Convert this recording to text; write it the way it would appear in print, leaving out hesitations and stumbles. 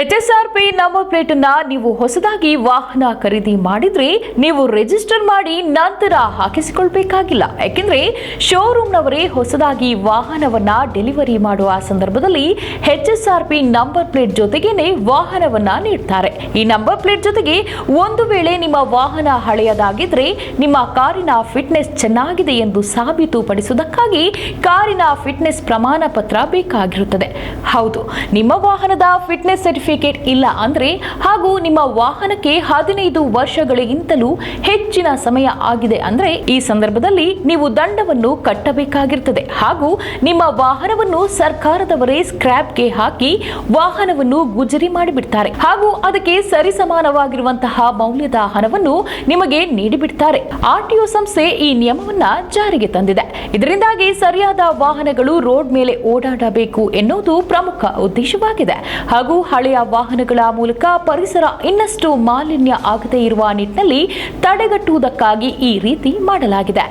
HSRP number plate ಅನ್ನ ನೀವು ಹೊಸದಾಗಿ ವಾಹನ ಖರೀದಿ ಮಾಡಿದ್ರೆ ನೀವು ರಿಜಿಸ್ಟರ್ ಮಾಡಿ ನಂತರ ಹಾಕಿಸಿಕೊಳ್ಳಬೇಕಾಗಿಲ್ಲ. ಯಾಕೆಂದ್ರೆ ಶೋರೂಮ್ನವರೇ ಹೊಸದಾಗಿ ವಾಹನವನ್ನ ಡೆಲಿವರಿ ಮಾಡುವ ಸಂದರ್ಭದಲ್ಲಿ HSRP ನಂಬರ್ ಪ್ಲೇಟ್ ಜೊತೆಗೇನೆ ವಾಹನವನ್ನ ನೀಡ್ತಾರೆ. ಈ ನಂಬರ್ ಪ್ಲೇಟ್ ಜೊತೆಗೆ ಒಂದು ವೇಳೆ ನಿಮ್ಮ ವಾಹನ ಹಳೆಯದಾಗಿದ್ರೆ ನಿಮ್ಮ ಕಾರಿನ ಫಿಟ್ನೆಸ್ ಚೆನ್ನಾಗಿದೆ ಎಂದು ಸಾಬೀತುಪಡಿಸುವುದಕ್ಕಾಗಿ ಕಾರಿನ ಫಿಟ್ನೆಸ್ ಪ್ರಮಾಣ ಪತ್ರ ಬೇಕಾಗಿರುತ್ತದೆ. ಹೌದು, ನಿಮ್ಮ ವಾಹನದ ಫಿಟ್ನೆಸ್ ಸರ್ಟಿಫಿಕೇಟ್ ಇಲ್ಲ ಅಂದ್ರೆ ಹಾಗೂ ನಿಮ್ಮ ವಾಹನಕ್ಕೆ 15 ವರ್ಷಗಳಿಗಿಂತಲೂ ಹೆಚ್ಚಿನ ಸಮಯ ಆಗಿದೆ ಅಂದ್ರೆ ಈ ಸಂದರ್ಭದಲ್ಲಿ ನೀವು ದಂಡವನ್ನು ಕಟ್ಟಬೇಕಾಗಿರುತ್ತದೆ ಹಾಗೂ ನಿಮ್ಮ ವಾಹನವನ್ನು ಸರ್ಕಾರದವರೇ ಸ್ಕ್ರಾಪ್ಗೆ ಹಾಕಿ ವಾಹನವನ್ನು ಗುಜರಿ ಮಾಡಿಬಿಡ್ತಾರೆ ಹಾಗೂ ಅದಕ್ಕೆ ಸರಿಸಮಾನವಾಗಿರುವಂತಹ ಮೌಲ್ಯದ ಹಣವನ್ನು ನಿಮಗೆ ನೀಡಿಬಿಡ್ತಾರೆ. RTO ಸಂಸ್ಥೆ ಈ ನಿಯಮವನ್ನ ಜಾರಿಗೆ ತಂದಿದೆ. ಇದರಿಂದಾಗಿ ಸರಿಯಾದ ವಾಹನಗಳು ರೋಡ್ ಮೇಲೆ ಓಡಾಡಬೇಕು ಎನ್ನುವುದು ಪ್ರಮುಖ ಉದ್ದೇಶವಾಗಿದೆ ಹಾಗೂ ಹಳೆಯ ವಾಹನಗಳ ಮೂಲಕ ಪರಿಸರ ಇನ್ನಷ್ಟು ಮಾಲಿನ್ಯ ಆಗದೇ ಇರುವ ನಿಟ್ಟಿನಲ್ಲಿ ತಡೆಗಟ್ಟುವುದಕ್ಕಾಗಿ ಈ ರೀತಿ ಮಾಡಲಾಗಿದೆ.